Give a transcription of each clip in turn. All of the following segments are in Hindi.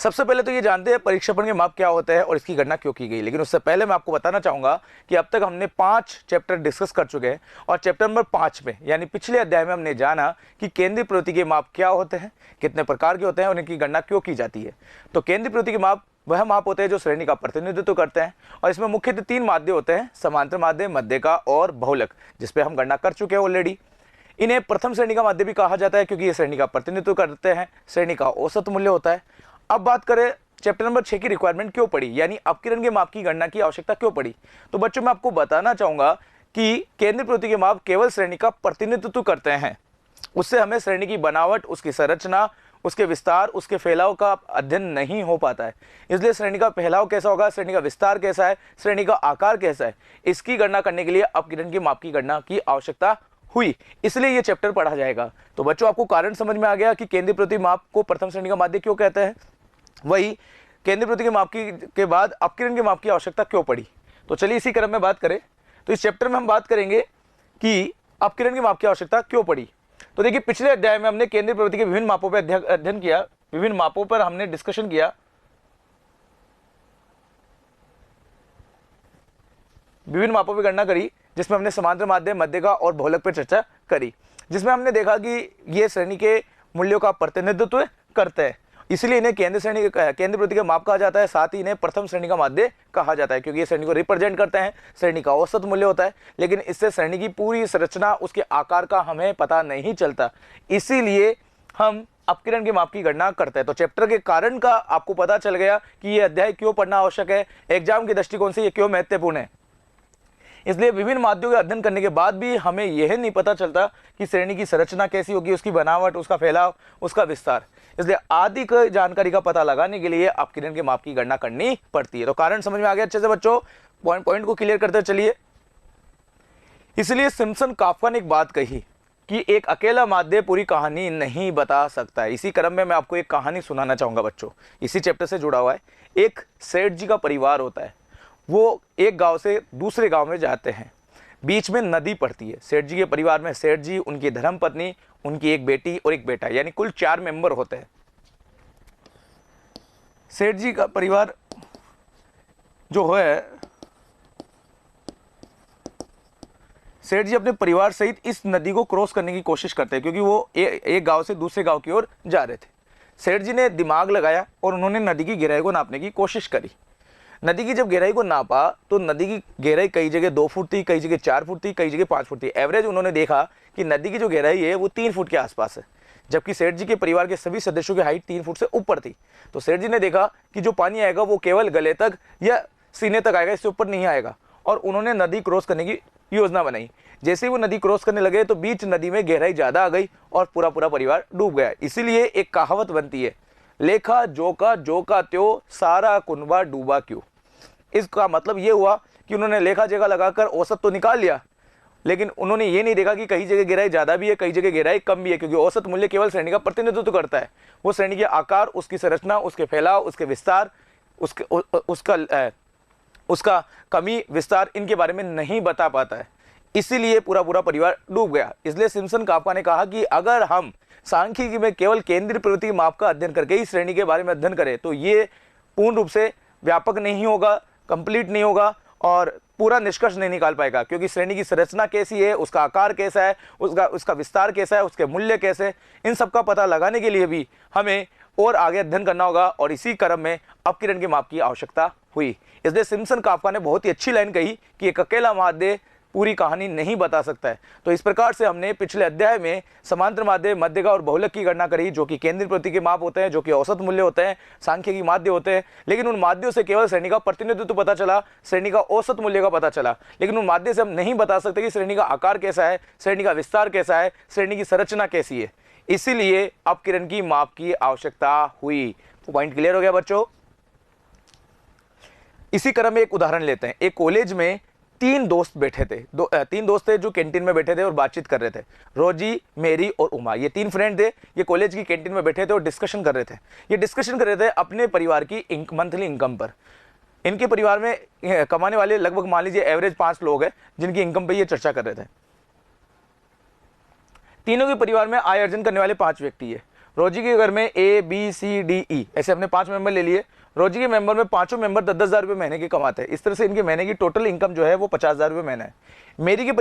सबसे पहले तो ये जानते हैं परीक्षेपण के माप क्या होते हैं और इसकी गणना क्यों की गई। लेकिन उससे पहले मैं आपको बताना चाहूंगा कि अब तक हमने 5 चैप्टर डिस्कस कर चुके हैं और चैप्टर नंबर 5 में यानी पिछले अध्याय में हमने जाना कि केंद्रीय प्रवृत्ति के माप क्या होते हैं, कितने प्रकार के होते हैं और इनकी गणना क्यों की जाती है। तो केंद्रीय प्रवृत्ति के माप वह माप होते हैं जो श्रेणी का प्रतिनिधित्व करते हैं और इसमें मुख्यतः 3 माध्य होते हैं, समांतर माध्य, मध्यिका और बहुलक, जिसपे हम गणना कर चुके हैं ऑलरेडी। इन्हें प्रथम श्रेणी का माध्य भी कहा जाता है क्योंकि ये श्रेणी का प्रतिनिधित्व करते हैं, श्रेणी का औसत मूल्य होता है। अब बात करें चैप्टर नंबर 6 की रिक्वायरमेंट क्यों पड़ी, यानी अपकिरण के माप की गणना की आवश्यकता क्यों पड़ी। तो बच्चों मैं आपको बताना चाहूंगा कि केंद्रीय प्रवृत्ति के माप केवल श्रेणी का प्रतिनिधित्व करते हैं, उससे हमें श्रेणी की बनावट, उसकी संरचना, उसके विस्तार, उसके फैलाव का अध्ययन नहीं हो पाता है। इसलिए श्रेणी का फैलाव कैसा होगा, श्रेणी का विस्तार कैसा है, श्रेणी का आकार कैसा है, इसकी गणना करने के लिए अपकिरण के माप की गणना की आवश्यकता हुई, इसलिए ये चैप्टर पढ़ा जाएगा। तो बच्चों आपको कारण समझ में आ गया कि केंद्रीय प्रवृत्ति माप को प्रथम श्रेणी का माध्य क्यों कहते हैं, वही केंद्रीय प्रवृत्ति के माप के बाद अपकिरण के माप की आवश्यकता क्यों पड़ी। तो चलिए इसी क्रम में बात करें। तो इस चैप्टर में हम बात करेंगे कि अपकिरण के माप की आवश्यकता क्यों पड़ी। तो देखिए पिछले अध्याय में हमने केंद्रीय प्रवृत्ति के विभिन्न मापों पर अध्ययन किया, विभिन्न मापों पर हमने डिस्कशन किया, विभिन्न मापों पर गणना करी, जिसमें हमने समांतर माध्य, मध्यिका और बहुलक पर चर्चा करी, जिसमें हमने देखा कि ये श्रेणी के मूल्यों का प्रतिनिधित्व करते हैं, इसलिए इन्हें केंद्रीय प्रवृत्ति का माप कहा जाता है। साथ ही इन्हें प्रथम श्रेणी का माध्य कहा जाता है क्योंकि ये श्रेणी को रिप्रेजेंट करते हैं, श्रेणी का औसत मूल्य होता है, लेकिन इससे श्रेणी की पूरी संरचना, उसके आकार का हमें पता नहीं चलता, इसीलिए हम अपकिरण के माप की गणना करते हैं। तो चैप्टर के कारण का आपको पता चल गया कि ये अध्याय क्यों पढ़ना आवश्यक है, एग्जाम के दृष्टिकोण से ये क्यों महत्वपूर्ण है। इसलिए विभिन्न माध्यों के अध्ययन करने के बाद भी हमें यह नहीं पता चलता कि श्रेणी की संरचना कैसी होगी, उसकी बनावट, उसका फैलाव, उसका विस्तार, इसलिए आदि की जानकारी का पता लगाने के लिए अपकिरण के माप की गणना करनी पड़ती है। तो कारण समझ में आ गया अच्छे से बच्चों, पॉइंट को क्लियर करते चलिए। इसलिए सिम्पसन काफ्का ने एक बात कही कि एक अकेला माध्य पूरी कहानी नहीं बता सकता है। इसी क्रम में मैं आपको एक कहानी सुनाना चाहूंगा बच्चों, इसी चैप्टर से जुड़ा हुआ है। एक सेठ जी का परिवार होता है, वो एक गांव से दूसरे गांव में जाते हैं, बीच में नदी पड़ती है। सेठ जी के परिवार में सेठ जी, उनकी धर्मपत्नी, उनकी एक बेटी और एक बेटा, यानी कुल 4 मेंबर होते हैं। सेठ जी का परिवार जो है, सेठ जी अपने परिवार सहित इस नदी को क्रॉस करने की कोशिश करते हैं क्योंकि वो एक गांव से दूसरे गांव की ओर जा रहे थे। सेठ जी ने दिमाग लगाया और उन्होंने नदी की गहराई को नापने की कोशिश करी। नदी की जब गहराई को नापा तो नदी की गहराई कई जगह 2 फुट थी, कई जगह 4 फुट थी, कई जगह 5 फुट थी। एवरेज उन्होंने देखा कि नदी की जो गहराई है वो 3 फुट के आसपास है, जबकि सेठ जी के परिवार के सभी सदस्यों की हाइट 3 फुट से ऊपर थी। तो सेठ जी ने देखा कि जो पानी आएगा वो केवल गले तक या सीने तक आएगा, इससे ऊपर नहीं आएगा, और उन्होंने नदी क्रॉस करने की योजना बनाई। जैसे ही वो नदी क्रॉस करने लगे तो बीच नदी में गहराई ज्यादा आ गई और पूरा परिवार डूब गया। इसीलिए एक कहावत बनती है, लेखा जोका त्यों, सारा कुनबा डूबा क्यों। इसका मतलब ये हुआ कि उन्होंने लेखा जोखा लगाकर औसत तो निकाल लिया, लेकिन उन्होंने ये नहीं देखा कि कई जगह गहराई ज्यादा भी है, कई जगह गहराई कम भी है, क्योंकि औसत मूल्य केवल श्रेणी का प्रतिनिधित्व करता है। वो श्रेणी के आकार, उसकी संरचना, उसके फैलाव, उसके विस्तार, उसका कमी विस्तार, इनके बारे में नहीं बता पाता है, इसीलिए पूरा परिवार डूब गया। इसलिए सिम्पसन काफ्का ने कहा कि अगर हम सांख्यिकी में केवल केंद्रीय प्रवृत्ति माप का अध्ययन करके ही श्रेणी के बारे में अध्ययन करें तो ये पूर्ण रूप से व्यापक नहीं होगा, कंप्लीट नहीं होगा और पूरा निष्कर्ष नहीं निकाल पाएगा, क्योंकि श्रेणी की संरचना कैसी है, उसका आकार कैसा है, उसका विस्तार कैसा है, उसके मूल्य कैसे है, इन सब का पता लगाने के लिए भी हमें और आगे अध्ययन करना होगा, और इसी क्रम में अपकिरण के माप की आवश्यकता हुई। इसलिए सिम्पसन काफ्का ने बहुत ही अच्छी लाइन कही कि एक अकेला माध्य पूरी कहानी नहीं बता सकता है। तो इस प्रकार से हमने पिछले अध्याय में समांतर माध्य, मध्यिका और बहुलक की गणना करी, जो कि केंद्रीय प्रवृत्ति के माप होते हैं, जो कि औसत मूल्य होते हैं, सांख्यिकी माध्य होते हैं। लेकिन उन माध्यों से केवल श्रेणी का प्रतिनिधित्व पता चला, श्रेणी का औसत मूल्य का पता चला, लेकिन उन माध्य से हम नहीं बता सकते कि श्रेणी का आकार कैसा है, श्रेणी का विस्तार कैसा है, श्रेणी की संरचना कैसी है। इसीलिए अपकिरण की माप की आवश्यकता हुई। तो पॉइंट क्लियर हो गया बच्चों। इसी क्रम में एक उदाहरण लेते हैं। एक कॉलेज में 3 दोस्त बैठे थे, 3 दोस्त थे जो कैंटीन में बैठे थे और बातचीत कर रहे थे। रोजी, मेरी और उमा, ये 3 फ्रेंड थे। ये कॉलेज की कैंटीन में बैठे थे और डिस्कशन कर रहे थे। ये डिस्कशन कर रहे थे अपने परिवार की मंथली इनकम पर। इनके परिवार में कमाने वाले लगभग मान लीजिए एवरेज 5 लोग हैं जिनकी इनकम पे ये चर्चा कर रहे थे। तीनों के परिवार में आय अर्जन करने वाले 5 व्यक्ति है। रोजी के घर में A B C D E ऐसे हमने 5 मेंबर ले लिए। रोजी के मेंबर में पांचों मेंबर 10,000 रुपये महीने के कमाते हैं। इस तरह से इनके महीने की टोटल इनकम जो है वो 50,000 रुपये महीना है। मेरी के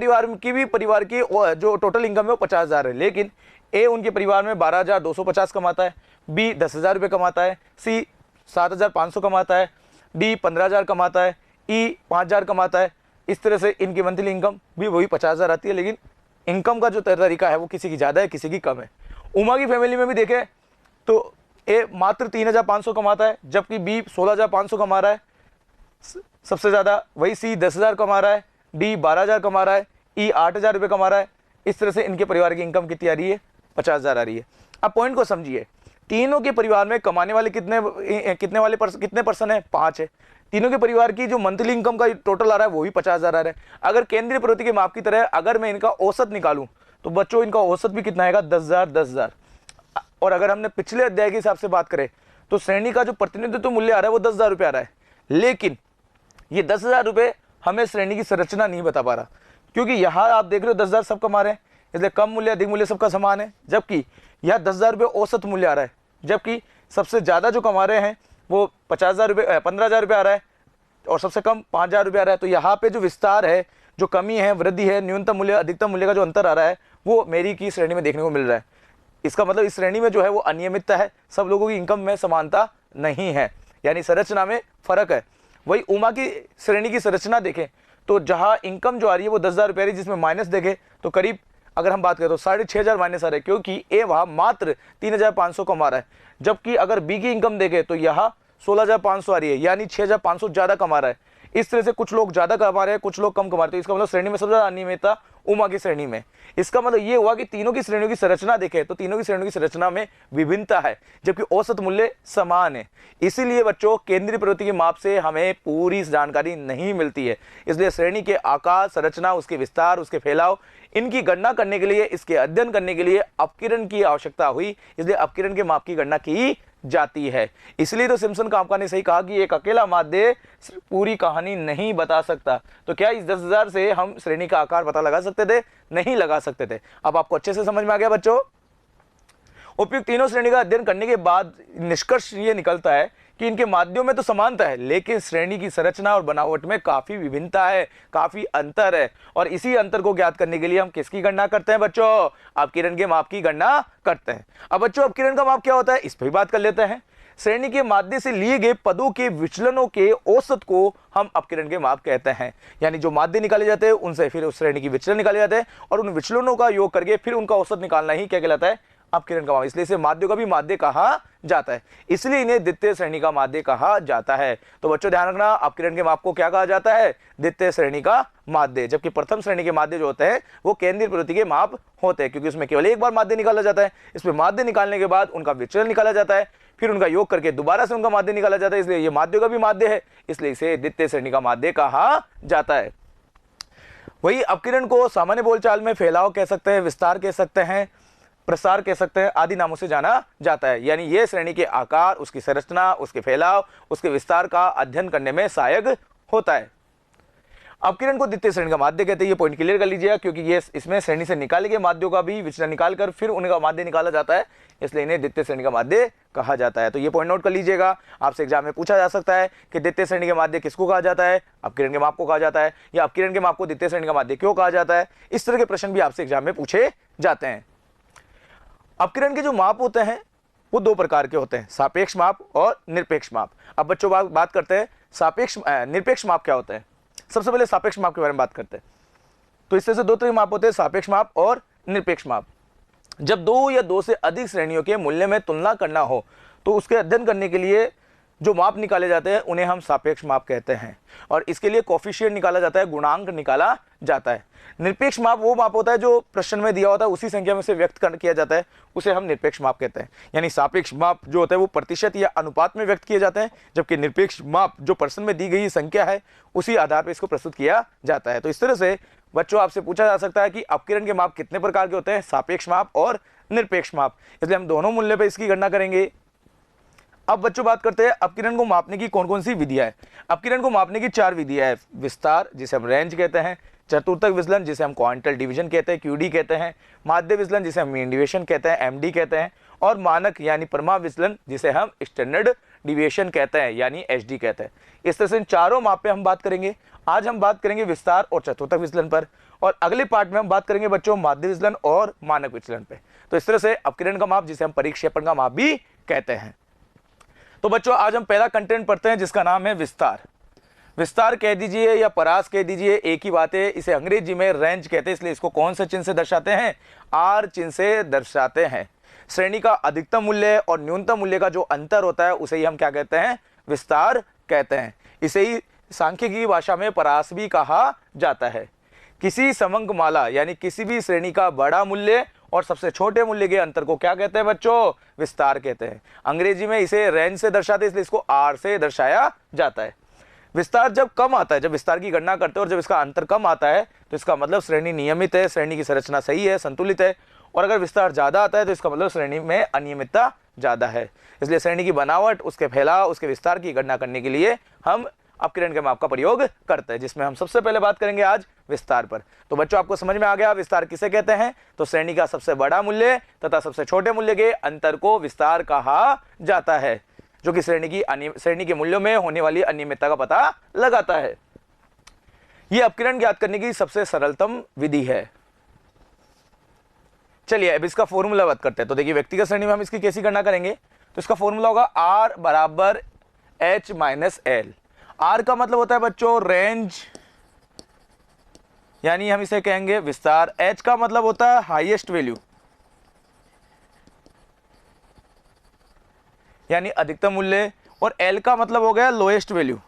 परिवार की जो टोटल इनकम है वो 50,000 है, लेकिन ए उनके परिवार में 12,250 कमाता है, बी 10,000 रुपये कमाता है, सी 7,500 कमाता है, डी 15,000 कमाता है, ई 5,000 कमाता है। इस तरह से इनकी मंथली इनकम भी वही 50,000 आती है, लेकिन इनकम का जो तरीका है वो किसी की ज़्यादा है, किसी की कम है। उमा की फैमिली में भी देखें तो ए मात्र 3,500 कमाता है, जबकि बी 16,500 कमा रहा है, सबसे ज़्यादा वही सी 10,000 कमा रहा है, डी 12,000 कमा रहा है, ई 8,000 रुपये कमा रहा है। इस तरह से इनके परिवार की इनकम कितनी आ रही है? 50,000 आ रही है। अब पॉइंट को समझिए, तीनों के परिवार में कमाने वाले कितने पर्सन है? 5 है। तीनों के परिवार की जो मंथली इनकम का टोटल आ रहा है वो भी 50,000 आ रहा है। अगर केंद्रीय प्रवृत्ति के माप की तरह अगर मैं इनका औसत निकालूं तो बच्चों इनका औसत भी कितना आएगा? 10,000। और अगर हमने पिछले अध्याय के हिसाब से बात करें तो श्रेणी का जो प्रतिनिधित्व मूल्य आ रहा है वो 10,000 रुपये आ रहा है, लेकिन ये 10,000 रुपये हमें श्रेणी की संरचना नहीं बता पा रहा, क्योंकि यहाँ आप देख रहे हो 10,000 सब कमा रहे हैं, इसलिए कम मूल्य अधिक मूल्य सबका समान है। जबकि यहाँ 10,000 रुपये औसत मूल्य आ रहा है, जबकि सबसे ज़्यादा जो कमा रहे हैं वो 50,000 रुपये 15,000 रुपये आ रहा है और सबसे कम 5,000 रुपये आ रहा है। तो यहाँ पे जो विस्तार है, जो कमी है, वृद्धि है, न्यूनतम मूल्य अधिकतम मूल्य का जो अंतर आ रहा है वो मेरी की श्रेणी में देखने को मिल रहा है। इसका मतलब इस श्रेणी में जो है वो अनियमितता है, सब लोगों की इनकम में समानता नहीं है, यानी संरचना में फर्क है। वही उमा की श्रेणी की संरचना देखें तो जहां इनकम जो आ रही है वो 10,000 रुपये आ रही है, जिसमें माइनस देखें तो करीब अगर हम बात करें तो 6,500 माइनस आ रहा है, क्योंकि ए वहां मात्र 3,500 कमा रहा है। जबकि अगर बी की इनकम देखें तो यहाँ 16,500 आ रही है, यानी 6,500 ज़्यादा कमा रहा है। इस तरह से कुछ लोग ज़्यादा कमा रहे हैं, कुछ लोग कम कमा रहे हैं। इसका मतलब श्रेणी में सबसे ज़्यादा अनियमितता उमा की श्रेणी में। इसका मतलब ये हुआ कि तीनों की श्रेणियों की संरचना देखें तो तीनों की श्रेणियों की संरचना में विभिन्नता है, जबकि औसत मूल्य समान है। इसीलिए बच्चों केंद्रीय प्रवृत्ति के माप से हमें पूरी जानकारी नहीं मिलती है। इसलिए श्रेणी के आकार, संरचना, उसके विस्तार, उसके फैलाव, इनकी गणना करने के लिए, इसके अध्ययन करने के लिए अपकिरण की आवश्यकता हुई। इसलिए अपकिरण के माप की गणना की जाती है। इसलिए तो सिम्पसन काफका ने सही कहा कि एक अकेला माध्य पूरी कहानी नहीं बता सकता। तो क्या इस 10,000 से हम श्रेणी का आकार पता लगा सकते थे? नहीं लगा सकते थे। अब आपको अच्छे से समझ में आ गया बच्चों। उपयुक्त तीनों श्रेणी का अध्ययन करने के बाद निष्कर्ष ये निकलता है कि इनके माध्यों में तो समानता है, लेकिन श्रेणी की संरचना और बनावट में काफी विभिन्नता है, काफी अंतर है। और इसी अंतर को ज्ञात करने के लिए हम किसकी गणना करते हैं बच्चों? अपकिरण के माप की गणना करते हैं। अब बच्चों अपकिरण का माप क्या होता है, इस पर भी बात कर लेते हैं। श्रेणी के माध्य से लिए गए पदों के विचलनों के औसत को हम अपकिरण के माप कहते हैं। यानी जो माध्य निकाले जाते हैं उनसे फिर उस श्रेणी की विचलन निकाले जाते हैं और उन विचलनों का योग करके फिर उनका औसत निकालना ही क्या कहलाता है? अपकिरण का माप। इसलिए इसे माध्यों का भी माध्य कहा जाता है, इसलिए इन्हें द्वितीय श्रेणी का माध्य कहा जाता है। तो बच्चों ध्यान रखना, अपकिरण के माप को क्या कहा जाता है? द्वितीय श्रेणी का माध्य। जबकि प्रथम श्रेणी के माध्य जो होते हैं वो केंद्रीय प्रवृत्ति के माप होते हैं, क्योंकि उसमें केवल एक बार माध्य निकाला जाता है। इसमें माध्य निकालने के बाद उनका विचलन निकाला जाता है, फिर उनका योग करके दोबारा से उनका माध्य निकाला जाता है। इसलिए ये माध्यों का भी माध्य है, इसलिए इसे द्वितीय श्रेणी का माध्य कहा जाता है। वही अपकिरण को सामान्य बोलचाल में फैलाव कह सकते हैं, विस्तार कह सकते हैं, प्रसार कह सकते हैं, आदि नामों से जाना जाता है। यानी ये श्रेणी के आकार, उसकी संरचना, उसके फैलाव, उसके विस्तार का अध्ययन करने में सहायक होता है। अपकिरण को द्वितीय श्रेणी का माध्य कहते हैं। ये पॉइंट क्लियर कर लीजिएगा, क्योंकि ये इसमें श्रेणी से निकाले गए माध्यों का भी विचलन निकालकर फिर उनका माध्य निकाला जाता है, इसलिए इन्हें द्वितीय श्रेणी का माध्य कहा जाता है। तो ये पॉइंट नोट कर लीजिएगा। आपसे एग्जाम में पूछा जा सकता है कि द्वितीय श्रेणी के माध्य किसको कहा जाता है? अपकिरण के माप को कहा जाता है, या अपकिरण के माप को द्वितीय श्रेणी का माध्य क्यों कहा जाता है? इस तरह के प्रश्न भी आपसे एग्जाम में पूछे जाते हैं। अपकिरण के जो माप होते हैं वो दो प्रकार के होते हैं, सापेक्ष माप और निरपेक्ष माप। अब बच्चों बात करते हैं निरपेक्ष माप क्या होता है। सबसे पहले सापेक्ष माप के बारे में बात करते हैं। तो इससे से दो तरह के माप होते हैं, सापेक्ष माप और निरपेक्ष माप। जब दो या दो से अधिक श्रेणियों के मूल्य में तुलना करना हो तो उसके अध्ययन करने के लिए जो माप निकाले जाते हैं उन्हें हम सापेक्ष माप कहते हैं, और इसके लिए कोफिशिएंट निकाला जाता है, गुणांक निकाला जाता है। निरपेक्ष माप वो माप होता है जो प्रश्न में दिया होता है उसी संख्या में से व्यक्त किया जाता है, उसे हम निरपेक्ष माप कहते हैं। यानी सापेक्ष माप जो होता है वो प्रतिशत या अनुपात में व्यक्त किए जाते हैं, जबकि निरपेक्ष माप जो प्रश्न में दी गई संख्या है उसी आधार पर इसको प्रस्तुत किया जाता है। तो इस तरह से बच्चों आपसे पूछा जा सकता है कि अपकिरण के माप कितने प्रकार के होते हैं, सापेक्ष माप और निरपेक्ष माप। इसलिए हम दोनों मूल्य पर इसकी गणना करेंगे। अब बच्चों बात करते हैं अपकिरण को मापने की कौन कौन सी विधियां हैं। अपकिरण को मापने की 4 विधियां हैं। विस्तार जिसे हम रेंज कहते हैं, चतुर्थक विचलन जिसे हम क्वांटल डिवीजन कहते हैं, क्यूडी कहते हैं, माध्य विचलन जिसे हम मीन डिवीजन कहते हैं, एमडी कहते हैं, और मानक यानी प्रमाप विचलन जिसे हम स्टैंडर्ड डिविएशन कहते हैं यानी एसडी कहते हैं। इस तरह से इन चारों माप पे हम बात करेंगे। आज हम बात करेंगे विस्तार और चतुर्थक विचलन पर, और अगले पार्ट में हम बात करेंगे बच्चों माध्य विचलन और मानक विचलन पे। तो इस तरह से अपकिरण का माप जिसे हम परिक्षेपण का माप भी कहते हैं। तो बच्चों आज हम पहला कंटेंट पढ़ते हैं जिसका नाम है विस्तार। विस्तार कह दीजिए या परास कह दीजिए, एक ही बात है। इसे अंग्रेजी में रेंज कहते हैं, इसलिए इसको कौन से चिन्ह से दर्शाते हैं? आर चिन्ह से दर्शाते हैं। श्रेणी का अधिकतम मूल्य और न्यूनतम मूल्य का जो अंतर होता है उसे ही हम क्या कहते हैं? विस्तार कहते हैं। इसे ही सांख्यिकी की भाषा में परास भी कहा जाता है। किसी समंक माला यानी किसी भी श्रेणी का बड़ा मूल्य और सबसे छोटे मूल्य के अंतर को क्या कहते हैं बच्चों? विस्तार कहते हैं। अंग्रेजी में इसे रेंज से दर्शाते हैं, इसलिए इसको आर से दर्शाया जाता है। विस्तार जब कम आता है, जब विस्तार की गणना करते हैं और जब इसका अंतर कम आता है तो इसका मतलब श्रेणी नियमित है, श्रेणी की संरचना सही है, संतुलित है। और अगर विस्तार ज्यादा आता है तो इसका मतलब श्रेणी में अनियमितता ज्यादा है। इसलिए श्रेणी की बनावट, उसके फैलाव, उसके विस्तार की गणना करने के लिए हम अपकिरण के माप का प्रयोग करते हैं, जिसमें हम सबसे पहले बात करेंगे आज विस्तार पर। तो बच्चों आपको समझ में आ गया विस्तार किसे कहते हैं? तो श्रेणी का सबसे बड़ा मूल्य तथा सबसे छोटे मूल्य के अंतर को विस्तार कहा जाता है, जो कि श्रेणी के मूल्यों में होने वाली अनियमितता का पता लगाता है। यह अपकिरण ज्ञात करने की सबसे सरलतम विधि है। चलिए अब इसका फॉर्मूला बात करते हैं। तो देखिए व्यक्तिगत श्रेणी में हम इसकी कैसी गणना करेंगे? तो इसका फॉर्मूला होगा आर बराबर एच माइनस एल। आर का मतलब होता है बच्चों रेंज, यानी हम इसे कहेंगे विस्तार। एच का मतलब होता है हाईएस्ट वैल्यू यानी अधिकतम मूल्य, और एल का मतलब हो गया लोएस्ट वैल्यू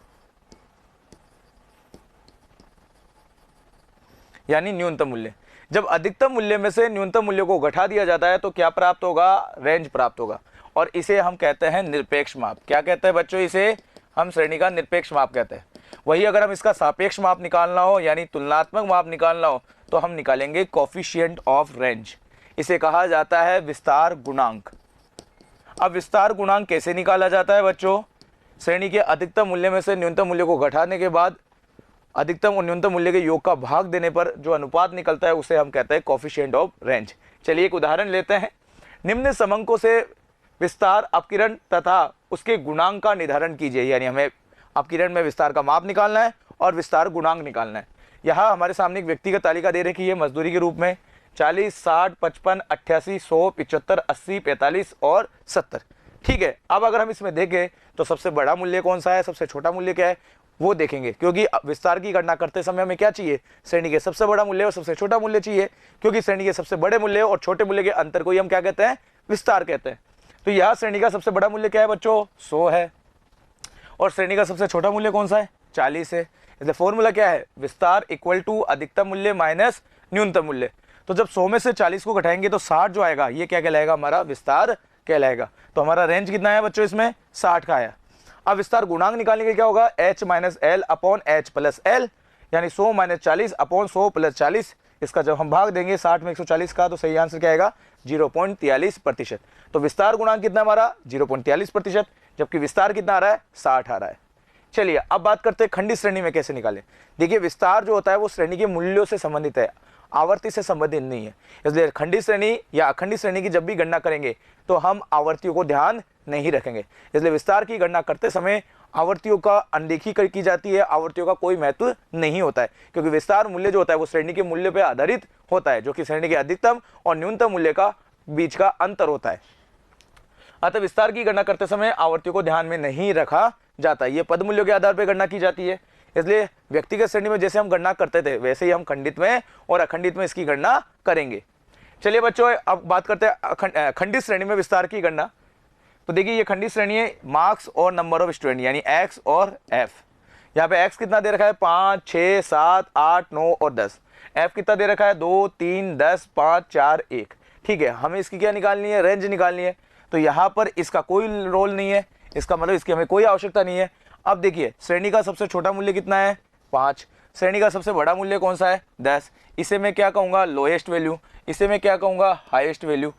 यानी न्यूनतम मूल्य। जब अधिकतम मूल्य में से न्यूनतम मूल्य को घटा दिया जाता है तो क्या प्राप्त होगा? रेंज प्राप्त होगा। और इसे हम कहते हैं निरपेक्ष माप। क्या कहते हैं बच्चों? इसे हम श्रेणी का निरपेक्ष माप कहते हैं। वही अगर हम इसका सापेक्ष माप निकालना हो यानी तुलनात्मक माप निकालना हो तो हम निकालेंगे कोफिशिएंट ऑफ रेंज। इसे कहा जाता है विस्तार गुणांक। अब विस्तार गुणांक कैसे निकाला जाता है बच्चों? श्रेणी के अधिकतम मूल्य में से न्यूनतम मूल्य को घटाने के बाद अधिकतम और न्यूनतम मूल्य के योग का भाग देने पर जो अनुपात निकलता है उसे हम कहते हैं कोफिशिएंट ऑफ रेंज। चलिए एक उदाहरण लेते हैं। निम्न समंकों से विस्तार, अपकिरण तथा उसके गुणांक का निर्धारण कीजिए। यानी हमें अपकिरण में विस्तार का माप निकालना है और विस्तार गुणांक निकालना है। यहाँ हमारे सामने एक व्यक्तिगत तालिका दे रखी है मजदूरी के रूप में 40, 60, 55, 88, 100, 75, 80, 45 और 70। ठीक है, अब अगर हम इसमें देखें तो सबसे बड़ा मूल्य कौन सा है, सबसे छोटा मूल्य क्या है वो देखेंगे, क्योंकि विस्तार की गणना करते समय हमें क्या चाहिए? श्रेणी के सबसे बड़ा मूल्य और सबसे छोटा मूल्य चाहिए, क्योंकि श्रेणी के सबसे बड़े मूल्य और छोटे मूल्य के अंतर को ही हम क्या कहते हैं? विस्तार कहते हैं। तो यहाँ श्रेणी का सबसे बड़ा मूल्य क्या है बच्चों? 100 है, और श्रेणी का सबसे छोटा मूल्य कौन सा है? 40 है। इसलिए फॉर्मूला क्या है? विस्तार इक्वल टू अधिकतम मूल्य माइनस न्यूनतम मूल्य। तो जब 100 में से 40 को घटाएंगे तो 60 जो आएगा ये क्या कहलाएगा? हमारा विस्तार कहलाएगा। तो हमारा रेंज कितना है बच्चों? इसमें 60 का आया। अब विस्तार गुणांक निकालने के क्या होगा? h minus L upon H plus L, यानी 100 माइनस 40 अपॉन 100 प्लस 40। इसका जब हम भाग देंगे 60 में 140 का तो सही आंसर क्या आएगा? 0.43%। तो विस्तार गुणांक कितना हमारा? 0.43%, जबकि विस्तार कितना आ रहा है? 60 आ रहा है। चलिए अब बात करते हैं खंडित श्रेणी में कैसे निकालें। देखिए विस्तार जो होता है वो श्रेणी के मूल्यों से संबंधित है, आवर्ती से संबंधित नहीं है। इसलिए खंडित श्रेणी या अखंडित श्रेणी की जब भी गणना करेंगे तो हम आवर्तियों को ध्यान नहीं रखेंगे। इसलिए विस्तार की गणना करते समय आवर्तियों का अनदेखी की जाती है, आवर्तियों का कोई महत्व नहीं होता है, क्योंकि विस्तार मूल्य जो होता है वो श्रेणी के मूल्य पर आधारित होता है, जो कि श्रेणी के अधिकतम और न्यूनतम मूल्य का बीच का अंतर होता है। अतः विस्तार की गणना करते समय आवर्तियों को ध्यान में नहीं रखा जाता है, ये पद मूल्यों के आधार पर गणना की जाती है। इसलिए व्यक्तिगत श्रेणी में जैसे हम गणना करते थे वैसे ही हम खंडित में और अखंडित में इसकी गणना करेंगे। चलिए बच्चों अब बात करते हैं खंडित श्रेणी में विस्तार की गणना। तो देखिए ये खंडित श्रेणी है मार्क्स और नंबर ऑफ स्टूडेंट यानी एक्स और एफ। यहाँ पे एक्स कितना दे रखा है? 5, 6, 7, 8, 9 और 10। एफ कितना दे रखा है? 2, 3, 10, 5, 4, 1। ठीक है, हमें इसकी क्या निकालनी है? रेंज निकालनी है। तो यहाँ पर इसका कोई रोल नहीं है, इसका मतलब इसकी हमें कोई आवश्यकता नहीं है। अब देखिए श्रेणी का सबसे छोटा मूल्य कितना है? 5। श्रेणी का सबसे बड़ा मूल्य कौन सा है? 10। इसे मैं क्या कहूँगा? Lowest value. इसे मैं क्या कहूँगा? Highest value.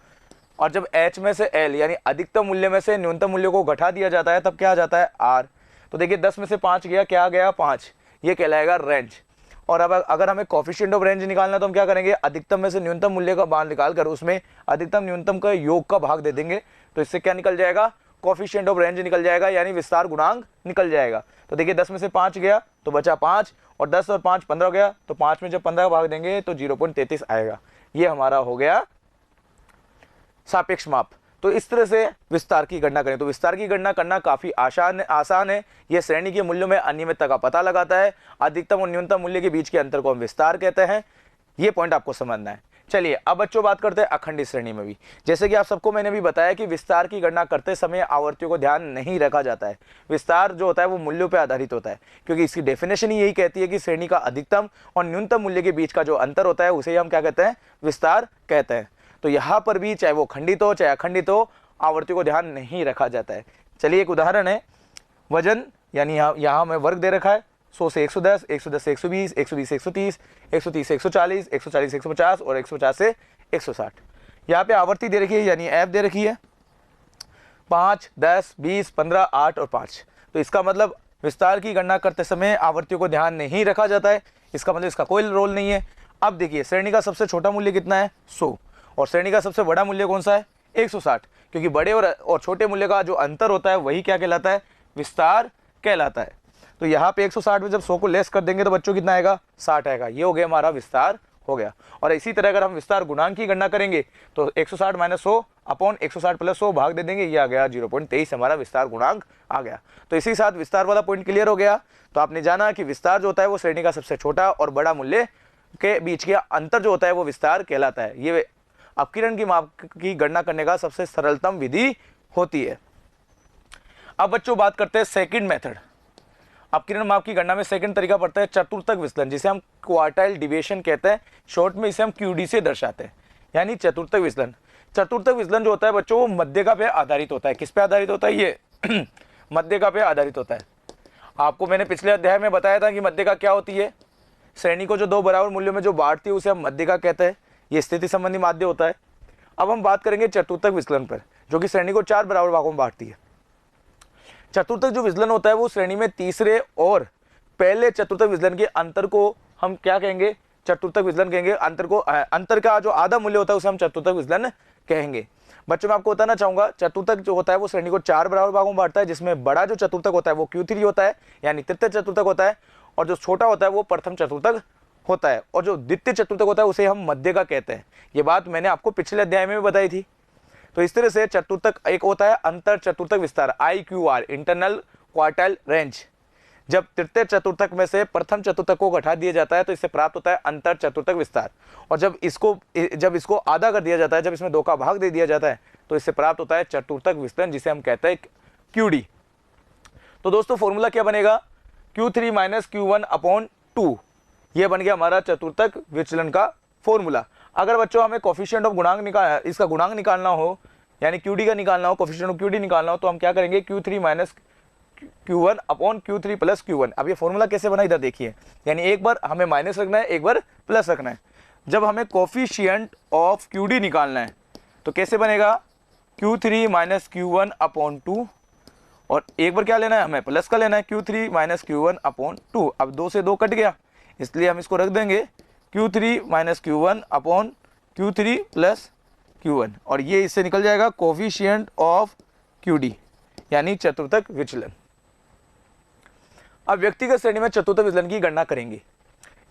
और जब h में से l यानी अधिकतम मूल्य में से न्यूनतम मूल्य को घटा दिया जाता है तब क्या आ जाता है? r। तो देखिए 10 में से 5 गया, क्या आ गया? 5। ये कहलाएगा रेंज। और अब अगर हमें कोफिशिएंट ऑफ रेंज निकालना है तो हम क्या करेंगे, अधिकतम में से न्यूनतम मूल्य का मान निकाल कर उसमें अधिकतम न्यूनतम का योग का भाग दे देंगे, तो इससे क्या निकल जाएगा, कोफिशिएंट ऑफ रेंज निकल जाएगा, यानी विस्तार गुणांक निकल जाएगा। तो देखिए 10 में से 5 गया तो बचा 5, और 10 और 5 15 गया, तो 5 में जब 15 का भाग देंगे तो 0.33 आएगा। ये हमारा हो गया सापेक्ष माप। तो इस तरह से विस्तार की गणना करें। तो विस्तार की गणना करना काफी आसान है। यह श्रेणी के मूल्यों में अनियमितता का पता लगाता है। अधिकतम और न्यूनतम मूल्य के बीच के अंतर को हम विस्तार कहते हैं। ये पॉइंट आपको समझना है। चलिए अब बच्चों बात करते हैं अखंडित श्रेणी में भी। जैसे कि आप सबको मैंने भी बताया कि विस्तार की गणना करते समय आवर्तियों को ध्यान नहीं रखा जाता है। विस्तार जो होता है वो मूल्यों पर आधारित होता है, क्योंकि इसकी डेफिनेशन ही यही कहती है कि श्रेणी का अधिकतम और न्यूनतम मूल्य के बीच का जो अंतर होता है उसे हम क्या कहते हैं, विस्तार कहते हैं। तो यहाँ पर भी चाहे वो खंडित हो चाहे अखंडित हो, आवर्तियों को ध्यान नहीं रखा जाता है। चलिए एक उदाहरण है, वजन, यानी यहाँ हमें वर्ग दे रखा है 100 से 110, 110 से 120, 120 से 130, 130 से 140, 140 से 150 और 150 से 160। यहाँ पे आवर्ती दे रखी है, यानी ऐप दे रखी है 5, 10, 20, 15, 8 और 5। तो इसका मतलब विस्तार की गणना करते समय आवर्तियों को ध्यान नहीं रखा जाता है। इसका मतलब इसका कोई रोल नहीं है। अब देखिए श्रेणी का सबसे छोटा मूल्य कितना है, 100, और श्रेणी का सबसे बड़ा मूल्य कौन सा है, 160, क्योंकि बड़े और छोटे मूल्य का जो अंतर होता है वही क्या कहलाता है, विस्तार कहलाता है। तो यहाँ पे 160 में जब 100 को लेस कर देंगे तो बच्चों कितना आएगा, 60 आएगा। ये हो गया हमारा विस्तार हो गया। और इसी तरह अगर हम विस्तार गुणांक की गणना करेंगे तो 160 माइनस 100 अपॉन 160 प्लस 100 भाग दे देंगे, ये आ गया 0.23 हमारा विस्तार गुणांक आ गया। तो इसी साथ विस्तार वाला पॉइंट क्लियर हो गया। तो आपने जाना कि विस्तार जो होता है वो श्रेणी का सबसे छोटा और बड़ा मूल्य के बीच के अंतर जो होता है वो विस्तार कहलाता है। ये अपकिरण की माप की गणना करने का सबसे सरलतम विधि होती है। अब बच्चों बात करते हैं सेकंड मेथड। अपकिरण माप की गणना में सेकंड तरीका पड़ता है चतुर्थक विचलन, जिसे हम क्वार्टाइल डिविएशन कहते हैं। शॉर्ट में इसे हम क्यूडी से दर्शाते हैं, यानी चतुर्थक विचलन। चतुर्थक विचलन जो होता है बच्चों वो मध्यका पे आधारित होता है। किस पे आधारित होता है, ये मध्यका पे आधारित होता है। आपको मैंने पिछले अध्याय में बताया था कि मध्यका क्या होती है। श्रेणी को जो दो बराबर मूल्यों में जो बांटती है उसे हम मध्यका कहते हैं। ये स्थिति संबंधी माध्य होता है। अब हम बात करेंगे चतुर्थक विचलन पर, जो कि श्रेणी को 4 बराबर भागों में बांटती है। चतुर्थक जो विचलन होता है वो श्रेणी में तीसरे और पहले चतुर्थक विचलन के अंतर को हम क्या कहेंगे, चतुर्थक विचलन कहेंगे। अंतर का जो आधा मूल्य होता है उसे हम चतुर्थक विचलन कहेंगे। बच्चों मैं आपको बताना चाहूंगा, चतुर्थक जो होता है वो श्रेणी को 4 बराबर भागों में बांटता है, जिसमें बड़ा जो चतुर्थक होता है वो Q3 होता है, यानी तृतीय चतुर्थक होता है, और जो छोटा होता है वो प्रथम चतुर्थक होता है, और जो द्वितीय चतुर्थक होता है उसे हम मध्यका कहते हैं। ये बात मैंने आपको पिछले अध्याय में भी बताई थी। तो इस तरह से चतुर्थक एक होता है अंतर चतुर्थक विस्तार, IQR, इंटरनल क्वार्टाइल रेंज। जब तृतीय चतुर्थक में से प्रथम चतुर्थक को घटा दिया जाता है तो इससे प्राप्त होता है अंतर चतुर्थक विस्तार, और जब इसको आधा कर दिया जाता है, जब इसमें 2 का भाग दे दिया जाता है तो इससे प्राप्त होता है चतुर्थक विस्तार, जिसे हम कहते हैं QD। तो दोस्तों फॉर्मूला क्या बनेगा, Q3 माइनस Q1 अपॉन 2। ये बन गया हमारा चतुर्थक विचलन का फॉर्मूला। अगर बच्चों हमें कोफिशिएंट ऑफ इसका गुणांक निकालना हो, यानी QD का निकालना हो, कोफिशिएंट ऑफ QD निकालना हो, तो हम क्या करेंगे, Q3 minus Q1 upon Q3 plus Q1। अब ये फॉर्मूला कैसे बना इधर देखिए, यानी एक बार हमें माइनस रखना है, एक बार प्लस रखना है। जब हमें कोफिशिएंट ऑफ QD निकालना है तो कैसे बनेगा, Q3 माइनस Q1 अपॉन 2, और एक बार क्या लेना है, हमें प्लस का लेना है, Q3 माइनस Q1 अपॉन 2। अब 2 से 2 कट गया, इसलिए हम इसको रख देंगे Q3 minus Q1 upon Q3 plus Q1, और ये इससे निकल जाएगा कोफिशिएंट ऑफ QD, यानी चतुर्थक विचलन। अब व्यक्तिगत श्रेणी में चतुर्थक विचलन की गणना करेंगे।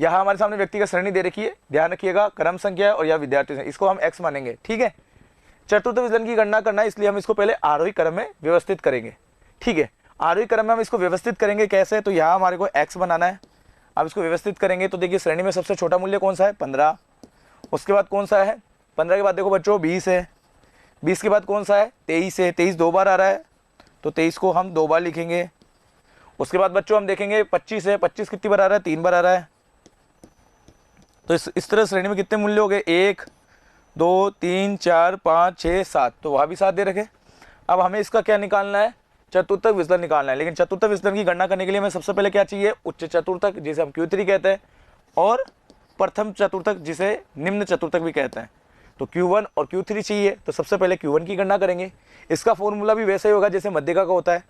यहाँ हमारे सामने व्यक्तिगत श्रेणी दे रखी है, ध्यान रखिएगा, क्रम संख्या है और यह विद्यार्थी है, इसको हम x मानेंगे, ठीक है। चतुर्थक विचलन की गणना करना है, इसलिए हम इसको पहले आरोही क्रम में व्यवस्थित करेंगे, ठीक है। आरोही क्रम में हम इसको व्यवस्थित करेंगे कैसे, तो यहाँ हमारे को x बनाना है। अब इसको व्यवस्थित करेंगे तो देखिए श्रेणी में सबसे छोटा मूल्य कौन सा है, 15। उसके बाद कौन सा है, 15 के बाद देखो बच्चों 20 है। 20 के बाद कौन सा है, 23 है। 23 2 बार आ रहा है तो 23 को हम 2 बार लिखेंगे। उसके बाद बच्चों हम देखेंगे 25 है। 25 कितनी बार आ रहा है, 3 बार आ रहा है। तो इस तरह श्रेणी में कितने मूल्य हो गए, 1 2 3 4 5 6 7, तो वहाँ भी 7 दे रखे। अब हमें इसका क्या निकालना है, चतुर्थक विचलन निकालना है। लेकिन चतुर्थक विचलन की गणना करने के लिए हमें सबसे पहले क्या चाहिए, उच्च चतुर्थक जिसे हम Q3 कहते हैं, और प्रथम चतुर्थक जिसे निम्न चतुर्थक भी कहते हैं। तो Q1 और Q3 चाहिए, तो सबसे पहले Q1 की गणना करेंगे। इसका फॉर्मूला भी वैसे ही होगा जैसे मध्यका का होता है,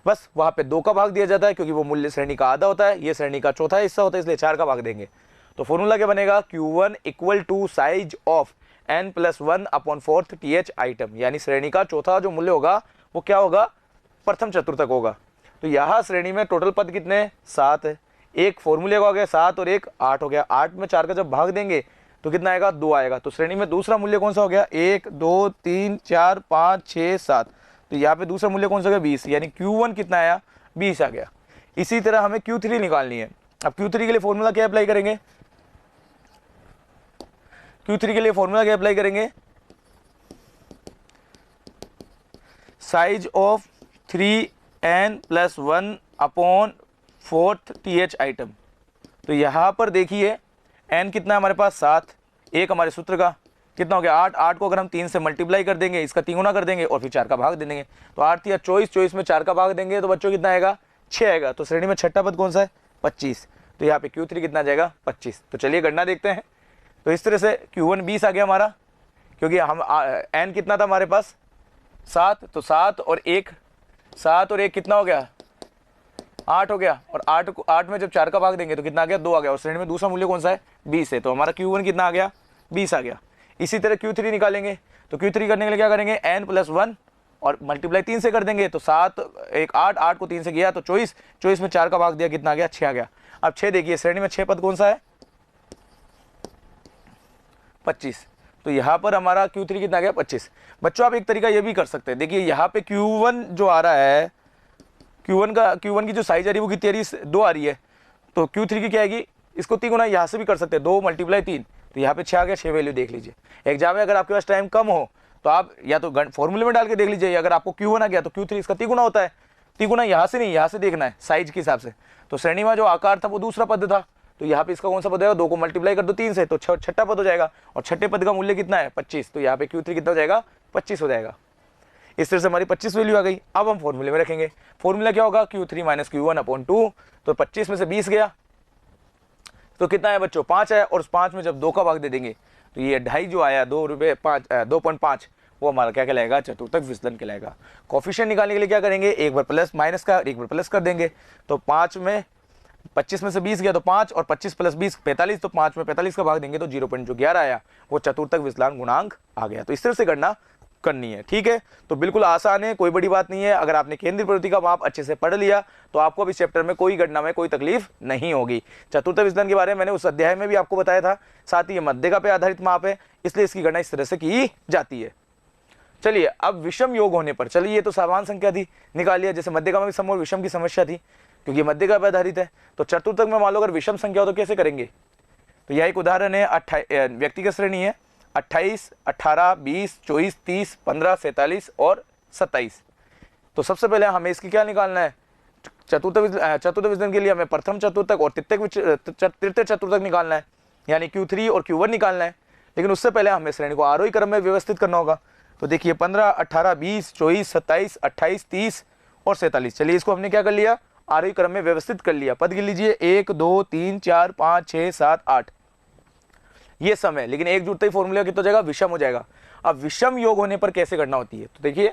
बस वहाँ पे 2 का भाग दिया जाता है क्योंकि वो मूल्य श्रेणी का आधा होता है, ये श्रेणी का चौथा हिस्सा होता है, इसलिए 4 का भाग देंगे। तो फॉर्मूला क्या बनेगा, Q1 equal to size of n+1/4 TH item, यानी श्रेणी का चौथा जो मूल्य होगा वो क्या होगा, प्रथम चतुर्थक होगा। तो यहाँ श्रेणी में टोटल पद कितने, 7 है। एक फॉर्मूले का हो गया 7 और एक 8 हो गया। 8 में 4 का जब भाग देंगे तो कितना आएगा, 2 आएगा। तो श्रेणी में दूसरा मूल्य कौन सा हो गया, 1 2 3 4 5 6 7। तो यहाँ पे दूसरा मूल्य कौन सा हो गया, 20, यानी Q1 कितना आया, 20 आ गया। इसी तरह हमें Q3 निकालनी है। अब Q3 के लिए फॉर्मूला क्या अप्लाई करेंगे, Q3 के लिए फॉर्मूला क्या अप्लाई करेंगे, size of 3n+1/4 TH item. तो यहाँ पर देखिए n कितना है हमारे पास, 7, एक हमारे सूत्र का कितना हो गया, 8। 8 को अगर हम 3 से मल्टीप्लाई कर देंगे, इसका 3 गुना कर देंगे और फिर 4 का भाग दे देंगे, तो 8 या 24, 24 में 4 का भाग देंगे तो बच्चों कितना आएगा, 6 आएगा। तो श्रेणी में छठा पद कौन सा है, 25। तो यहाँ पे Q3 कितना जाएगा, 25। तो चलिए गणना देखते हैं। तो इस तरह से Q1 20 आ गया हमारा, क्योंकि हम n कितना था हमारे पास, 7। तो 7 और 1 कितना हो गया, 8 हो गया। और 8 में जब 4 का भाग देंगे तो कितना आ गया, 2 आ गया। और श्रेणी में दूसरा मूल्य कौन सा है, 20 है। तो हमारा Q1 कितना आ गया, 20 आ गया। इसी तरह Q3 निकालेंगे। तो Q3 करने के लिए क्या करेंगे, n+1 और मल्टीप्लाई 3 से कर देंगे। तो 7 1 8, 8 को 3 से किया तो 24, 24 में 4 का भाग दिया कितना आ गया, 6 आ गया। अब 6 देखिए, श्रेणी में 6 पद कौन सा है, 25। तो यहाँ पर हमारा Q3 कितना आ गया, 25। बच्चों आप एक तरीका ये भी कर सकते हैं, देखिए यहाँ पे Q1 जो आ रहा है, Q1 की जो साइज आ रही है वो कितनी आ रही है, 2 आ रही है। तो Q3 की क्या आएगी, इसको 3 गुना यहाँ से भी कर सकते हैं, 2 × 3। तो यहाँ पे 6 आ गया, 6 वैल्यू देख लीजिए। एग्जाम में अगर आपके पास टाइम कम हो तो आप या तो फॉर्मूले में डाल के देख लीजिए, अगर आपको Q1 आ गया तो Q3 इसका 3 गुना होता है। 3 गुना यहाँ से नहीं, यहाँ से देखना है साइज के हिसाब से। तो श्रेणी में जो आकार था वो दूसरा पद था, तो यहाँ पे इसका कौन सा पद है, 2 को मल्टीप्लाई कर दो 3 से तो छठा पद हो जाएगा। और छठे पद का मूल्य कितना है, 25। तो यहाँ पे Q3 कितना हो जाएगा, 25 हो जाएगा। इस तरह से हमारी 25 वैल्यू आ गई। अब हम फॉर्मूले में रखेंगे। फॉर्मूला क्या होगा, Q3 - Q1/2। तो 25 में से 20 गया तो कितना है बच्चों, 5 है। और उस 5 में जब 2 का भाग दे देंगे तो ये 2.5 जो आया, 2.5 वो हमारा क्या कहलाएगा, चतुर्थक विचलन कहलाएगा। कोफिशिएंट निकालने के लिए क्या करेंगे, एक बार प्लस माइनस का एक बार प्लस कर देंगे। तो 5 में 25 में से 20 गया तो 5 और 25 + 20 45। तो 5 में 45 का भाग देंगे तो 0.11 आया, वो चतुर्थक विचलन गुणांक आ गया। तो इस तरह से गणना करनी है, ठीक है। तो बिल्कुल आसान है, कोई बड़ी बात नहीं है। अगर आपने केंद्रीय प्रवृत्ति का माप अच्छे से पढ़ लिया तो आपको भी इस चैप्टर में कोई गणना में कोई तकलीफ नहीं होगी। चतुर्थ विचलन के बारे में मैंने उस अध्याय में भी आपको बताया था। साथ ही ये मध्यिका पे आधारित माप है, इसलिए इसकी गणना इस तरह से की जाती है। चलिए अब विषम योग होने पर, चलिए ये तो समान संख्या थी, निकाल लिया। जैसे मध्यिका में भी सम और विषम की समस्या थी, क्योंकि मध्यिका पर आधारित है। तो चतुर्थक में मान लो अगर विषम संख्या हो तो कैसे करेंगे। तो यह एक उदाहरण है, व्यक्तिगत श्रेणी है, 28, 18, 20, 24, 30, 15, 47 और 27। तो सबसे पहले हमें इसकी क्या निकालना है, चतुर्थ विचलन के लिए हमें प्रथम चतुर्थक और तृतीय चतुर्थक निकालना है, यानी Q3 और Q1 निकालना है। लेकिन उससे पहले हमें श्रेणी को आरोही क्रम में व्यवस्थित करना होगा। तो देखिए 15, 18, 20, 24, 27, 28, 30 और 47। चलिए इसको हमने क्या कर लिया, आरोही क्रम में व्यवस्थित कर लिया। पद गिन लीजिए, 1 2 3 4 5 6 7 8, ये सम है। लेकिन एक जुड़ते ही फॉर्मूला कितना हो जाएगा, विषम हो जाएगा। अब विषम योग होने पर कैसे करना होती है, तो देखिए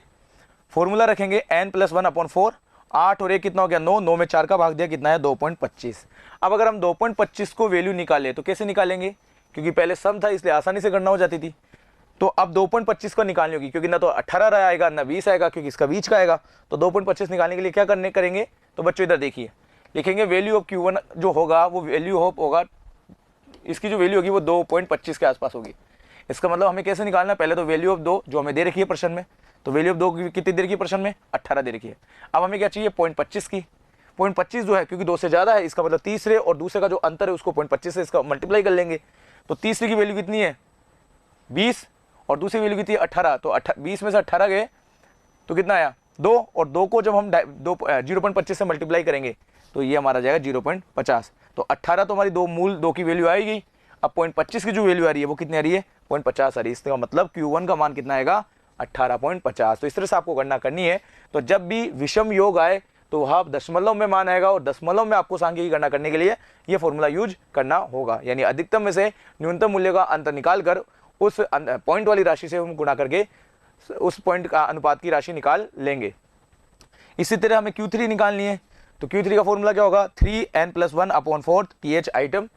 फॉर्मूला रखेंगे n+1/4। 8 और 1 कितना हो गया, 9। 9 में 4 का भाग दिया कितना है, 2.25। अब अगर हम 2.25 को वैल्यू निकालें तो कैसे निकालेंगे, क्योंकि पहले सम था इसलिए आसानी से गणना हो जाती थी। तो अब 2.25 को निकालनी होगी, क्योंकि ना तो 18 आएगा ना 20 आएगा, क्योंकि इसका बीच का आएगा। तो 2.25 निकालने के लिए क्या करेंगे, तो बच्चों इधर देखिए, लिखेंगे वैल्यू ऑफ Q1 जो होगा वो वैल्यू ऑफ होगा, इसकी जो वैल्यू होगी वो 2.25 के आसपास होगी। इसका मतलब हमें कैसे निकालना है, पहले तो वैल्यू ऑफ 2 जो हमें दे रखी है प्रश्न में। तो वैल्यू ऑफ 2 कितनी दे रखी है प्रश्न में, 18 दे रखी है। अब हमें क्या चाहिए, 0.25 की। 0.25 जो है, क्योंकि 2 से ज़्यादा है, इसका मतलब तीसरे और दूसरे का जो अंतर है उसको 0.25 से इसका मल्टीप्लाई कर लेंगे। तो तीसरे की वैल्यू कितनी है, 20, और दूसरी वैल्यू कितनी है, 18। तो 20 में से 18 गए तो कितना आया, 2। और 2 को जब हम 0.25 से मल्टीप्लाई करेंगे तो ये हमारा जाएगा 0.50। तो 18 तो हमारी 2 की वैल्यू आएगी। अब 0.25 की जो वैल्यू आ रही है वो कितनी आ रही है, 0.50 आ रही है। इसका मतलब Q1 का मान कितना आएगा, 18.50। तो इस तरह से आपको गणना करनी है। तो जब भी विषम योग आए तो वहाँ दशमलव में मान आएगा, और दशमलव में आपको सांख्यिकी गणना करने के लिए ये फॉर्मूला यूज करना होगा। यानी अधिकतम में से न्यूनतम मूल्य का अंतर निकाल कर उस पॉइंट वाली राशि से हम गुणा करके उस पॉइंट का अनुपात की राशि निकाल लेंगे। इसी तरह हमें Q3 निकालनी है, तो Q3 का फॉर्मूला क्या होगा, 3n+1/4 TH आइटम।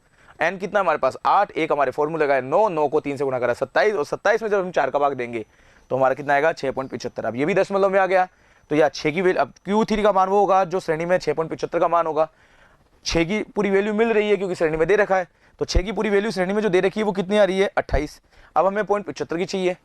n कितना हमारे पास 8, एक हमारे फॉर्मूले का है 9, 9 को 3 से गुणा करा 27, और 27 में जब हम 4 का भाग देंगे तो हमारा कितना आएगा 6.75। अब ये भी दशमलव में आ गया, तो यह 6 की वैल्यू, अब Q3 का मान वो होगा जो श्रेणी में 6.75 का मान होगा। 6 की पूरी वैल्यू मिल रही है क्योंकि श्रेणी में दे रखा है, तो 6 की पूरी वैल्यू श्रेणी में जो दे रखी है वो कितनी आ रही है 28। अब हमें 0.75 की चाहिए,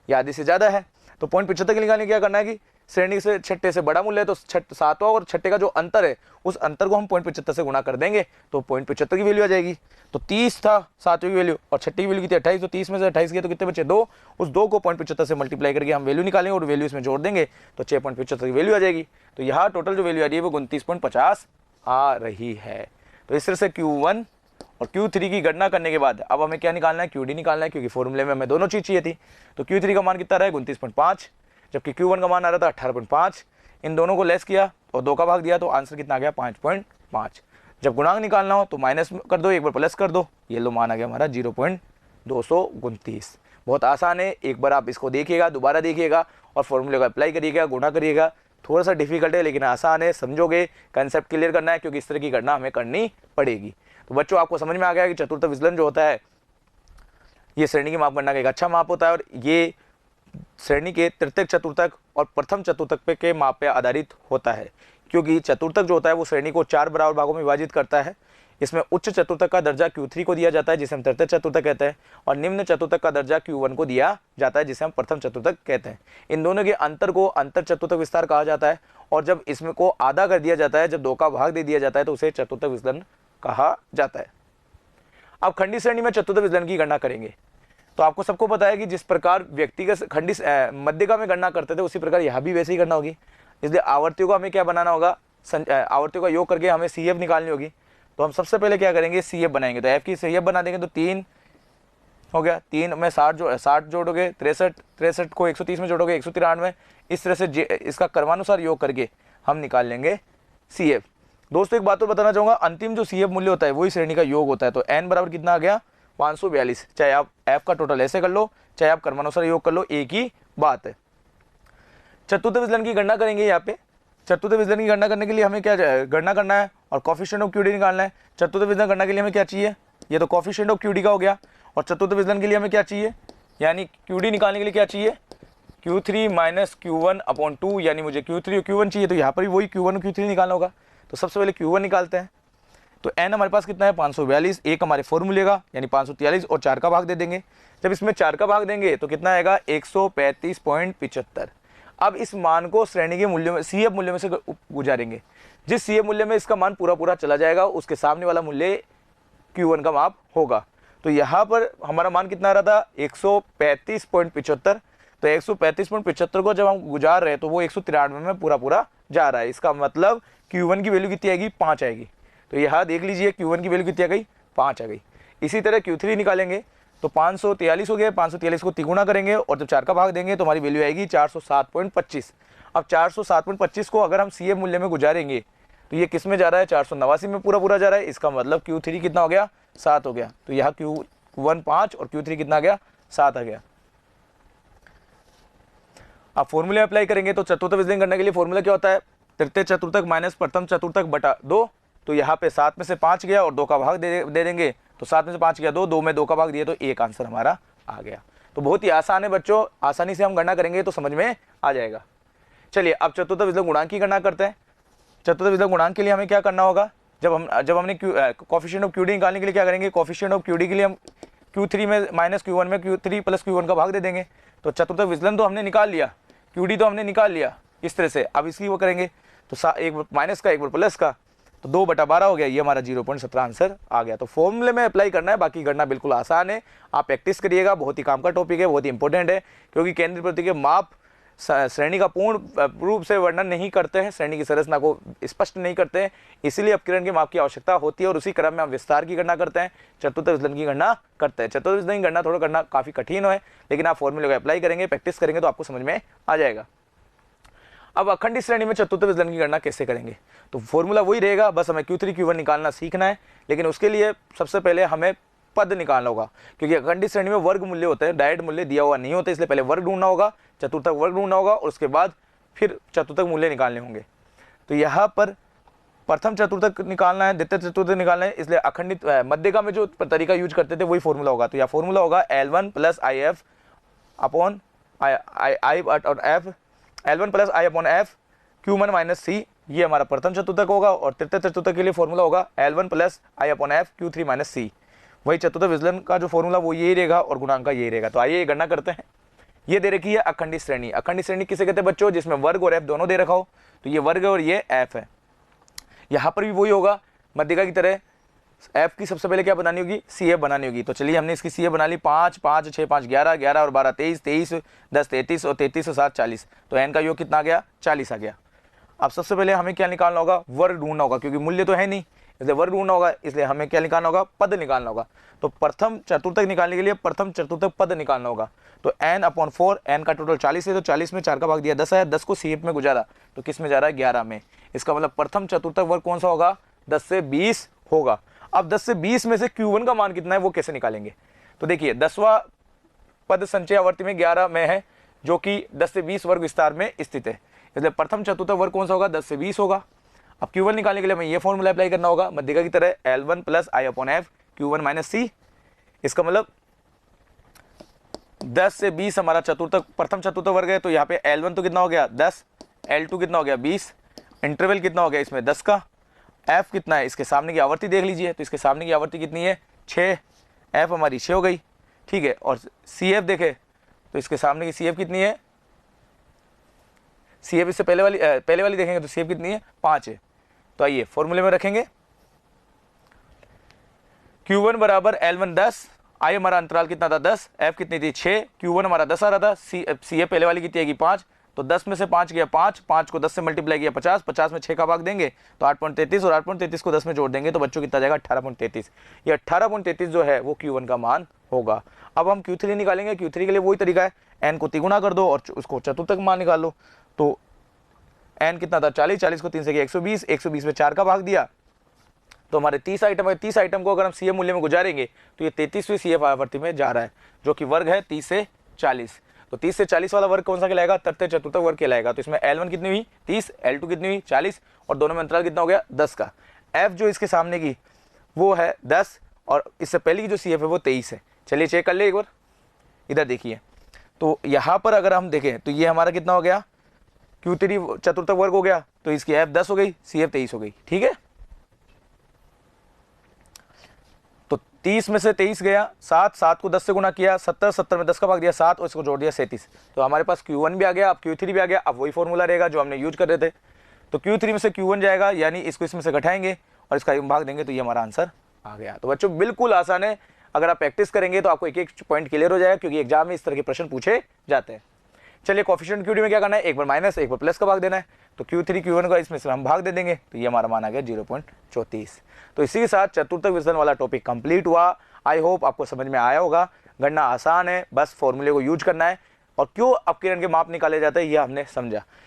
ये आधे से ज़्यादा है, तो 0.75 के निकालने क्या करना है कि श्रेणी से छठे से बड़ा मूल्य है, तो सातवां और छठे का जो अंतर है उस अंतर को हम 0.75 से गुणा कर देंगे तो 0.75 की वैल्यू आ जाएगी। तो 30 था सातवीं की वैल्यू और छठी की वैल्यू कितनी 28, तो 30 में से 28 गया तो कितने बचे 2, उस 2 को 0.75 से मल्टीप्लाई करके हम वैल्यू निकालेंगे और वैल्यू इसमें जोड़ देंगे तो 6.75 की वैल्यू आ जाएगी। तो यहाँ टोटल जो वैल्यू आ रही है वो 29.50 आ रही है। तो इस तरह से Q1 और Q3 की गणना करने के बाद अब हमें क्या निकालना है, QD निकालना है, क्योंकि फॉर्मूले में हमें दोनों चीज़ चाहिए थी। तो Q3 का मान कितना रहा है 29.5, जबकि Q1 का मान आ रहा था 18.5। इन दोनों को लेस किया और 2 का भाग दिया तो आंसर कितना आ गया 5.5। जब गुणांक निकालना हो तो माइनस कर दो, एक बार प्लस कर दो, ये लो मान आ गया हमारा 0.229। बहुत आसान है, एक बार आप इसको देखिएगा, दोबारा देखिएगा और फॉर्मूले को अप्लाई करिएगा, गुणा करिएगा। थोड़ा सा डिफिकल्ट है लेकिन आसान है, समझोगे, कंसेप्ट क्लियर करना है क्योंकि इस तरह की गणना हमें करनी पड़ेगी। तो बच्चों आपको समझ में आ गया कि चतुर्थ विचलन जो होता है ये श्रेणी की माप गणना का एक अच्छा माप होता है और ये श्रेणी के तृतीयक चतुर्थक और प्रथम चतुर्थक पे के माप पे आधारित होता है, क्योंकि चतुर्थक जो होता है वो श्रेणी को 4 बराबर भागों में विभाजित करता है। इसमें उच्च चतुर्थक का दर्जा Q3 को दिया जाता है जिसे हम तृतीय चतुर्थक कहते हैं, और निम्न चतुर्थक का दर्जा Q1 को दिया जाता है जिसे हम प्रथम चतुर्थक कहते हैं। इन दोनों के अंतर को अंतर चतुर्थक विस्तार कहा जाता है, और जब इसमें को आधा कर दिया जाता है, जब 2 का भाग दे दिया जाता है तो उसे चतुर्थक विचलन कहा जाता है। अब खंडी श्रेणी में चतुर्थ विचलन की गणना करेंगे तो आपको सबको पता है कि जिस प्रकार व्यक्तिगत खंडी मध्यिका में गणना करते थे उसी प्रकार यहाँ भी वैसे ही करना होगी। इसलिए आवर्तियों को हमें क्या बनाना होगा, आवर्तियों का योग करके हमें CF निकालनी होगी। तो हम सबसे पहले क्या करेंगे, CF बनाएंगे। तो F की CF बना देंगे तो 3 हो गया, 3 में 60 जोड़ोगे, 63 को 130 में जोड़ोगे 193। इस तरह से इसका क्रमानुसार योग करके हम निकाल लेंगे CF। दोस्तों एक बात तो बताना चाहूँगा, अंतिम जो CF मूल्य होता है वही श्रेणी का योग होता है। तो n बराबर कितना आ गया 542। चाहे आप F का टोटल ऐसे कर लो, चाहे आप क्रमानुसार योग कर लो, एक ही बात है। चतुर्थ विचलन की गणना करेंगे। यहाँ पे चतुर्थ विचलन की गणना करने के लिए हमें क्या गणना करना है और कोफिशिएंट ऑफ QD निकालना है। चतुर्थ विचलन गणना के लिए हमें क्या चाहिए, ये तो कोफिशिएंट ऑफ QD का हो गया। और चतुर्थ विचलन के लिए हमें क्या चाहिए, यानी QD निकालने के लिए क्या चाहिए, Q3 माइनस Q1/2, यानी मुझे Q3 और Q1 चाहिए। तो यहाँ पर भी वही Q1 और Q3 निकालना होगा। तो सबसे पहले Q1 निकालते हैं। तो n हमारे पास कितना है 542, एक हमारे फॉर्मूले का यानी 543 और 4 का भाग दे देंगे। जब इसमें 4 का भाग देंगे तो कितना आएगा 135.75। अब इस मान को श्रेणी के मूल्य में CF मूल्य में से गुजारेंगे। जिस CF मूल्य में इसका मान पूरा चला जाएगा उसके सामने वाला मूल्य Q1 का माप होगा। तो यहाँ पर हमारा मान कितना आ रहा था 135.75। तो 135.75 को जब हम गुजार रहे हैं तो वो 193 में पूरा जा रहा है। इसका मतलब Q1 की वैल्यू कितनी आएगी 5 आएगी। तो यहाँ देख लीजिए Q1 की वैल्यू कितनी आ गई 5 आ गई। इसी तरह Q3 निकालेंगे तो 543 हो गया, 543 को तिगुना करेंगे और जब 4 का भाग देंगे तो हमारी वैल्यू आएगी 407.25। अब 407.25 को अगर हम CF मूल्य में गुजारेंगे तो ये किस में जा रहा है 489 में पूरा जा रहा है। इसका मतलब Q3 कितना हो गया 7 हो गया। तो यहाँ Q1 5 और Q3 कितना आ गया 7 आ गया। अब फॉर्मूले अप्लाई करेंगे तो चतुर्थ विचलन करने के लिए फॉर्मूला क्या होता है, तृतीय चतुर्थक माइनस प्रथम चतुर्थक बटा 2। तो यहाँ पे 7 में से 5 गया और 2 का भाग दे देंगे। तो 7 में से 5 गया 2, 2 में 2 का भाग दिया तो एक आंसर हमारा आ गया। तो बहुत ही आसान है बच्चों, आसानी से हम गणना करेंगे तो समझ में आ जाएगा। चलिए अब चतुर्थ विचलन गुणांक की गणना करते हैं। चतुर्थ विचलन गुणांक के लिए हमें क्या करना होगा, जब हमने कोफिशिएंट ऑफ QD निकालने के लिए क्या करेंगे, कोफिशिएंट ऑफ QD के लिए हम Q3 में माइनस Q1 में Q3 प्लस Q1 का भाग दे देंगे। तो चतुर्थ विचलन तो हमने निकाल लिया, QD तो हमने निकाल लिया इस तरह से। अब इसकी वो करेंगे तो एक बार माइनस का एक बार प्लस का, तो 2/12 हो गया, ये हमारा 0.17 आंसर आ गया। तो फॉर्मूले में अप्लाई करना है, बाकी गणना बिल्कुल आसान है, आप प्रैक्टिस करिएगा। बहुत ही काम का टॉपिक है, बहुत ही इंपॉर्टेंट है, क्योंकि केंद्रीय प्रवृत्ति के माप श्रेणी का पूर्ण रूप से वर्णन नहीं करते हैं, श्रेणी की संरचना को स्पष्ट नहीं करते हैं, इसीलिए अपकिरण के माप की आवश्यकता होती है और उसी क्रम में हम विस्तार की गणना करते हैं, चतुर्थ विचलन की गणना करते हैं। चतुर्थ विचलन की गणना थोड़ा करना काफ़ी कठिन है, लेकिन आप फॉर्मूले को अप्लाई करेंगे, प्रैक्टिस करेंगे तो आपको समझ में आ जाएगा। अब अखंडी श्रेणी में चतुर्थ विचलन की गणना कैसे करेंगे, तो फॉर्मूला वही रहेगा, बस हमें Q3 Q1 निकालना सीखना है। लेकिन उसके लिए सबसे पहले हमें पद निकालना होगा, क्योंकि अखंडी श्रेणी में वर्ग मूल्य होते हैं, डायरेक्ट मूल्य दिया हुआ नहीं होता, इसलिए पहले वर्ग ढूंढना होगा, चतुर्थक वर्ग ढूंढना होगा और उसके बाद फिर चतुर्थक मूल्य निकालने होंगे। तो यहाँ पर प्रथम चतुर्थक निकालना है, द्वितीय चतुर्थक निकालना है, इसलिए अखंडित मध्यका में जो तरीका यूज करते थे वही फॉर्मूला होगा। तो यह फॉर्मूला होगा L1 plus I F upon I और एफ, L1 प्लस आई अपॉन एफ Q1 माइनस सी, ये हमारा प्रथम चतुर्थक होगा। और तृतीय चतुर्थक के लिए फॉर्मूला होगा L1 प्लस आई अपॉन एफ Q3 माइनस सी। वही चतुर्थक विचलन का जो फॉर्मूला वो यही रहेगा और गुणांक का यही रहेगा। तो आइए गणना करते हैं। ये दे रखी है अखंडित श्रेणी। अखंडित श्रेणी किसे कहते हैं बच्चों? जिसमें वर्ग और एफ दोनों दे रखा हो। तो ये वर्ग है और ये एफ है। यहाँ पर भी वही होगा मध्यका की तरह। एफ की सबसे पहले क्या बनानी होगी? सी एफ बनानी होगी। तो चलिए हमने इसकी सी एफ बना ली। 5 5 6 5 11, 11 और 12 23, 23 10 33 और 33 और 7 40। तो एन का योग कितना आ गया? 40 आ गया। अब सबसे पहले हमें क्या निकालना होगा? वर्ग ढूंढना होगा, क्योंकि मूल्य तो है नहीं, इसलिए वर्ग ढूंढना होगा। इसलिए हमें क्या निकालना होगा? पद निकालना होगा। तो प्रथम चतुर्थक निकालने के लिए प्रथम चतुर्थक पद निकालना होगा। तो n अपॉन 4, n का टोटल 40 है, तो 40 में 4 का भाग दिया 10 है, 10 को सी एफ में गुजारा तो किस में जा रहा है? 11 में। इसका मतलब प्रथम चतुर्थक वर्ग कौन सा होगा? 10 से 20 होगा। अब 10 से 20 में से Q1 का मान कितना है वो कैसे निकालेंगे? तो देखिए 10वां पद संचय आवर्ती में 11 में है, जो कि 10 से 20 वर्ग विस्तार में स्थित है। इसलिए प्रथम चतुर्थक वर्ग कौन सा होगा? 10 से 20 होगा। अब Q1 निकालने के लिए हमें ये फॉर्मूला अप्लाई करना होगा मध्यका की तरह, L1 प्लस आई अपॉन एफ Q1 माइनस सी। इसका मतलब 10 से 20 हमारा चतुर्थक प्रथम चतुर्थक वर्ग है। तो यहाँ पे L1 तो कितना हो गया? 10, L2 कितना हो गया? 20, इंटरवल कितना हो गया इसमें? 10 का। F कितना है? इसके सामने की आवर्ती देख लीजिए। तो इसके सामने की आवर्ती कितनी है? 6। F हमारी 6 हो गई, ठीक है। और सी एफ देखे तो इसके सामने की सी एफ कितनी है? सी एफ इससे पहले वाली देखेंगे तो सी एफ कितनी है? 5 है। तो आइए फॉर्मूले में रखेंगे। Q1 बराबर L1 10, आई हमारा अंतराल कितना था? 10, F कितनी थी? 6, Q1 हमारा 10 आ रहा था, सी एफ पहले वाली कितनी आएगी? 5। तो 10 में से 5 गया 5, 5 को 10 से मल्टीप्लाई किया 50, 50 में 6 का भाग देंगे तो 8.33 और 8.33 को 10 में जोड़ देंगे तो बच्चों कितना जाएगा? 18.33। ये 18.33 जो है वो Q1 का मान होगा। अब हम Q3 निकालेंगे। Q3 के लिए वही तरीका है, n को तिगुना कर दो और उसको चतुर्थक मान निकाल लो। तो n कितना था? 40, 40 को 3 से किया 120, 120 में 4 का भाग दिया तो हमारे 30 आइटम है। 30 आइटम को अगर हम सी एफ मूल्य में गुजारेंगे तो ये 33वीं सी एफ आवर्ती में जा रहा है, जो कि वर्ग है 30 से 40। तो 30 से 40 वाला वर्ग कौन सा कहलाएगा? तृतीय चतुर्थक वर्ग कहलाएगा। तो इसमें L1 कितनी हुई? 30, L2 कितनी हुई? 40 और दोनों में अंतराल कितना हो गया? 10 का। F जो इसके सामने की वो है 10 और इससे पहले की जो सी एफ है वो 23 है। चलिए चेक कर ले एक बार, इधर देखिए। तो यहाँ पर अगर हम देखें तो ये हमारा कितना हो गया? Q3 चतुर्थक वर्ग हो गया, तो इसकी F 10 हो गई, सी एफ 23 हो गई, ठीक है। तो 30 में से 23 गया, 7, 7 को 10 से गुना किया 70, 70 में 10 का भाग दिया 7 और इसको जोड़ दिया 37। तो हमारे पास Q1 भी आ गया, अब Q3 भी आ गया। अब वही फॉर्मूला रहेगा जो हमने यूज कर रहे थे। तो Q3 में से Q1 जाएगा, यानी इसको इसमें से घटाएंगे और इसका भाग देंगे तो ये हमारा आंसर आ गया। तो बच्चों बिल्कुल आसान है, अगर आप प्रैक्टिस करेंगे तो आपको एक एक पॉइंट क्लियर हो जाएगा, क्योंकि एग्जाम में इस तरह के प्रश्न पूछे जाते हैं। चलिए कोफिशिएंट Q3 में क्या करना है? एक बार माइनस एक बार प्लस का भाग देना है। तो Q3 Q1 का इसमें से हम भाग दे देंगे तो ये हमारा मान आ गया 0.34। तो इसी के साथ चतुर्थक विचलन वाला टॉपिक कंप्लीट हुआ। आई होप आपको समझ में आया होगा। गणना आसान है, बस फॉर्मूले को यूज करना है। और क्यों अपकिरण के माप निकाले जाते हैं ये हमने समझा।